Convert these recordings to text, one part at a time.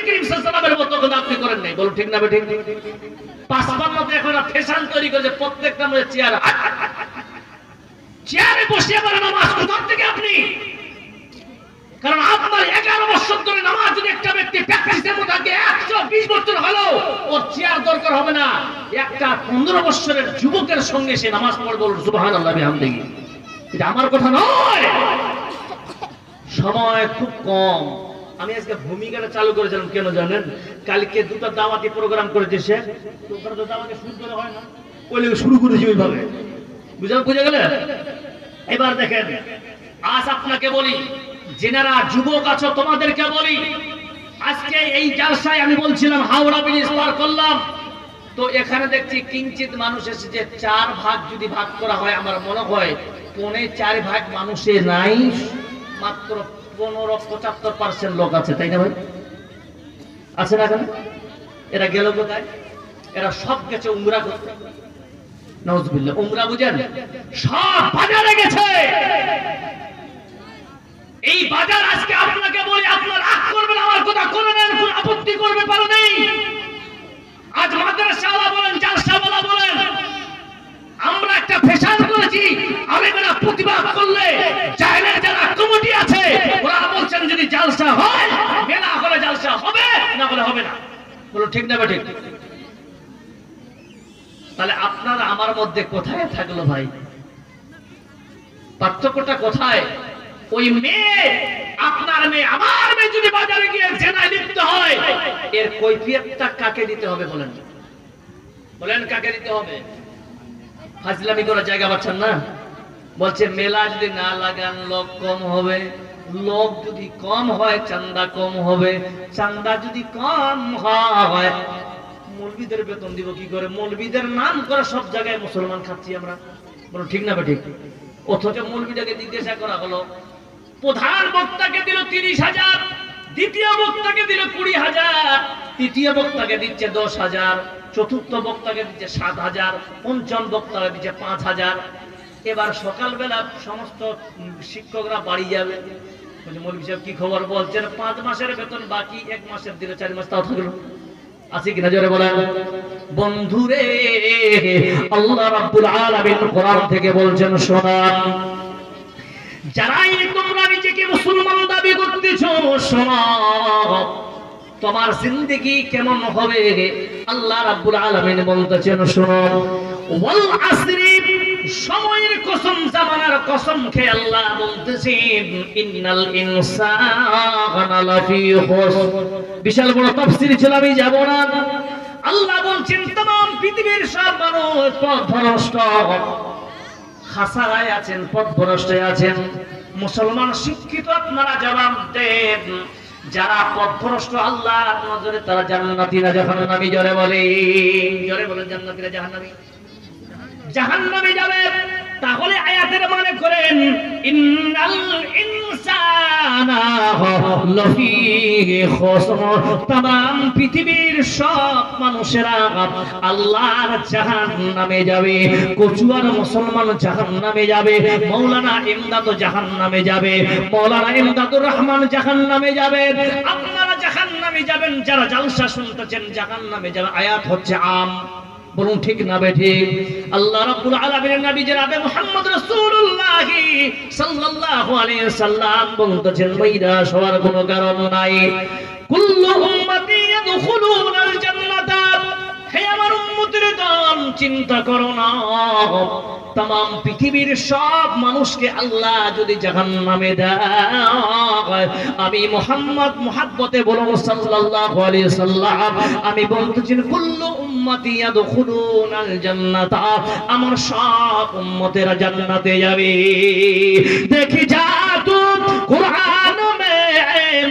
করিম সাল্লাল্লাহু আলাইহি ওয়াসাল্লামের মতো কথা আপনি করেন নাই, বলুন ঠিক না বেঠিক? 55 তে এখন ফ্যাশন তৈরি করেছে, প্রত্যেকটা মধ্যে চেয়ার, চেয়ারে বসে আবার নামাজ কোথা থেকে আপনি? কারণ আপনার 11 বছর ধরে নামাজ যদি একটা ব্যক্তি প্র্যাকটিসের মধ্যে থাকে, 120 বছর হলো ওর চেয়ার দরকার হবে না। একটা 15 বছরের যুবকের সঙ্গে সে নামাজ পড়বে, বলুন সুবহানাল্লাহ বিহামদিহি। এটা আমার কথা নয়। সময় খুব কম। আমি আজকে ভূমিকাটা চালু করেছিলাম কেন জানেন? কালকে দুটো দাওয়াতি প্রোগ্রাম করেছে সে, তো ওখানে তো দাওয়াতি শুরু করে হয় না, ওই শুরু করেছি ওইভাবে, বুঝে গেলে? এবার দেখেন, আজ আপনাকে বলি, যেনারা যুবক আছো তোমাদেরকে বলি, আজকে এই জালসায় আমি বলছিলাম হাওড়া ব্রিজ পার করলাম, তো এখানে দেখছি কিঞ্চিত মানুষ এসেছে। 4 ভাগ যদি ভাগ করা হয়, আমার মনে হয় 4.5 ভাগ মানুষে নাই, মাত্র 15-75% লোক আছে, তাই না ভাই? আছে না? এখানে এরা গেল কোথায়? এরা সব গেছে উমরা করতে। নাউজুবিল্লাহ। উমরা বুঝেন? সব বাজারে গেছে। এই বাজার আজকে আপনাকে বলি, আপনার রাগ করবেন, আমার কথা করে নেন, কোন আপত্তি করবে পারো নেই। আজ মাদ্রাসাওয়ালা বলেন, জালসাওয়ালা বলেন, আমরা একটা ফ্যাশন করেছি, আলেমেরা প্রতিবাদ করলে জাহেলের যারা কমিটি আছে ওরা বলছেন যদি জালসা হয়, মেলা হলে জালসা হবে, না হলে হবে না, বলো ঠিক না ঠিক? তাহলে আপনারা আমার মধ্যে কোথায় থাকলো ভাই? পার্থক্যটা কোথায়? ওই মেয়ে, আপনার মেয়ে, আমার মেয়ে যদি বাজারে গিয়ে জেনায় লিপ্ত হয়, এর কৈফিয়তটা কাকে দিতে হবে বলেন? বলেন কাকে দিতে হবে? ফাজলামি করার জায়গা পাচ্ছেন না? বলছে মেলা যদি না লাগান লোক কম হবে, লোক যদি কম হয় চাঁদা কম হবে, চাঁদা যদি কম হয় মৌলবীদের বেতন দিব কি করে? মৌলবীদের নাম করে সব জায়গায় মুসলমান খাচ্ছি আমরা, বলো ঠিক না ঠিক? অথচ মৌলবীটাকে জিজ্ঞাসা করা হলো, প্রধান বক্তাকে দিল 30,000, দ্বিতীয় বক্তাকে দিল 20,000, তৃতীয় বক্তাকে দিচ্ছে 10,000, চতুর্থ বক্তাকে দিচ্ছে 7,000, পঞ্চম বক্তাকে দিচ্ছে 5,000। এবার সকালবেলা সমস্ত শিক্ষকরা বাড়ি যাবে, মৌলভী সাহেব কি খবর? বলছেন 5 মাসের বেতন বাকি, 1 মাসের দিলে 4 মাস তাও থাকলো। আছে কিনা জোরে বলেন? বন্ধুরে, আল্লাহ রাব্বুল আলামিন কোরআন থেকে বলছেন, শোনা, যারাই তোমরা নিজেকে মুসলমান দাবি করতেছো, শোনো, তোমার জিন্দেগি কেমন হবে? আল্লাহ রাব্বুল আলামিন বলতেছেন, শোনো, ওয়াল আসরি, সময়ের কসম, জামানার কসম খেয়ে আল্লাহ বলতেছেন, ইন্নাল ইনসানা লাফি খুসর। বিশাল বড় তাফসীর ছিল, আমি যাব না। আল্লাহ বলছেন तमाम পৃথিবীর সব মানুষ পথভ্রষ্ট, খাসারায় আছেন, পথভ্রষ্টে আছেন। মুসলমান শিক্ষিত আপনারা জবাব দেন, যারা পথভ্রষ্ট আল্লাহর নজরে তারা জান্নাতি না জাহান্নামী? জোরে বলেন জান্নাতি না জাহান্নামী? জাহান্নামে যাবে। তাহলে আয়াতের মানে করেন, ইন্নাল ইনসানা লাফি খুসর, तमाम পৃথিবীর সব মানুষেরা আল্লাহর জাহান্নামে যাবে। কচুয়ার মুসলমান জাহান্নামে যাবে, মাওলানা ইমদাদ জাহান্নামে যাবে, মাওলানা ইমদাদুর রহমান জাহান্নামে যাবে, আপনারা জাহান্নামে যাবেন, যারা জালসা শুনতেছেন জাহান্নামে যাবে। আয়াত হচ্ছে আম, বলুন ঠিক না বেঠিক? আল্লাহ রাব্বুল আলামিনের নবী জনাবে মুহাম্মদ রাসূলুল্লাহ সাল্লাল্লাহু আলাইহি সাল্লাম বলতেছেন, মাইরা সবার কোনো কারণ নাই, কুল্লু উম্মতি ইয়াদখুলুনাল জান্নাতা, হে আমার উম্মতের দল, চিন্তা করো না, तमाम পৃথিবীর সব মানুষকে আল্লাহ যদি জাহান্নামে দেয়, আমি মুহাম্মদ মুহাব্বতে বলুন সাল্লাল্লাহু আলাইহি সাল্লাম, আমি বলতেছি কুল্লু উম্মতি ইয়াদখুলুনাল জান্নাতা, আমার সব উম্মতেরা জান্নাতে যাবে। দেখি যা তু কুরআন মে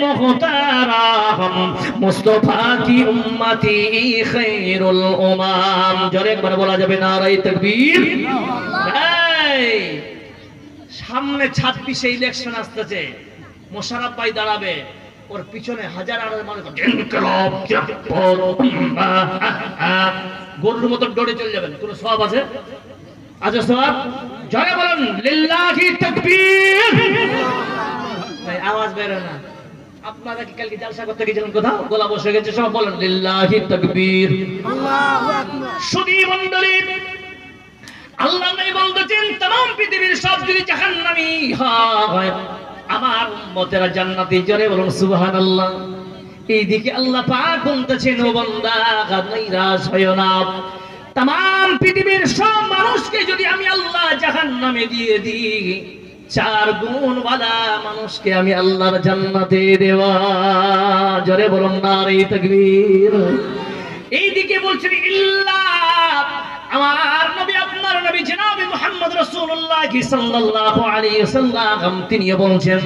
মুহতারাম মুস্তাফা কি উম্মতি খায়রুল উমাম। জোরে একবার বলা যাবে নারায়ে তাকবীর। সামনে 26 ইলেকশন আসতেছে, মোশাররফ ভাই দাঁড়াবে, ওর পিছনে হাজার হাজার মানুষ গরুর মতো দৌড়ে চলে যাবেন। কোন সওয়াব আছে? আচ্ছা সওয়াব? জোরে বলেন লিল্লাহি তাকবীর। ভাই আওয়াজ বের হয় না, আপনারা কি কালকে জালসা করতে গিয়েছিলেন কোথাও? গলা বসে গেছে, সব বলেন লিল্লাহি তাকবীর, আল্লাহু আকবার। সুধী মণ্ডলী, আল্লাহ নবী বলতেছেন तमाम পৃথিবীর সব যদি জাহান্নামী হয়, আমার উম্মতেরা জান্নাতি। জোরে বলুন সুবহানাল্লাহ। এইদিকে আল্লাহ পাক বলতেছেন, ও বান্দা নিরাশ হয়ো না, तमाम পৃথিবীর সব মানুষকে যদি আমি আল্লাহ জাহান্নামে দিয়ে দিই, 4 গুণ ওয়ালা মানুষকে আমি আল্লাহর জান্নাতে দেওয়া। জোরে বলুন নারে তাকবীর। এইদিকে বলছেন ইল্লা, আমার নবী আপনার নবী জনাব মুহাম্মদ রাসূলুল্লাহ সাল্লাল্লাহু আলাইহি ওয়াসাল্লাম তিনি বলছেন,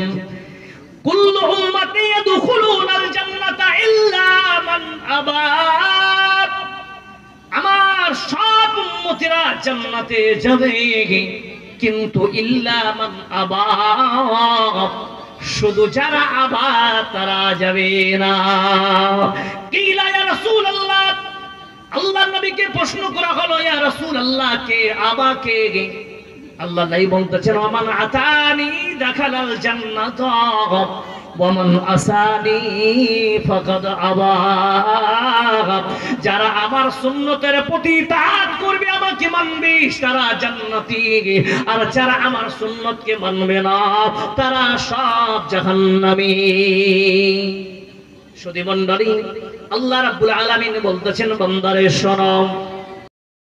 কুল্লু উম্মতি ইয়াদখুলুনাল জান্নাতা ইল্লা মান আবা, আমার সব উম্মতিরা জান্নাতে যাবে কিন্তু ইল্লা মান আবা, শুধু যারা আবা তারা যাবে না। কিলা ইয়া রাসূলুল্লাহ, আল্লাহর নবীকে প্রশ্ন করা হলো, ইয়া রাসূলুল্লাহ কে আবা কে? আল্লাহ নাই বলতেছেন, ওমান আতানি দাখালাল জান্নাত ওয়া মান আসানি ফাকাদ আবা, যারা আমার সুন্নতের প্রতি ইতাআত করবে, আমাকে মানবে, তারা জান্নাতি, আর যারা আমার সুন্নতকে মানবে না তারা সব জাহান্নামী। সুধী মণ্ডলী, আল্লাহ রাব্বুল আলামিন বলতেছেন, বান্দারে শোনো,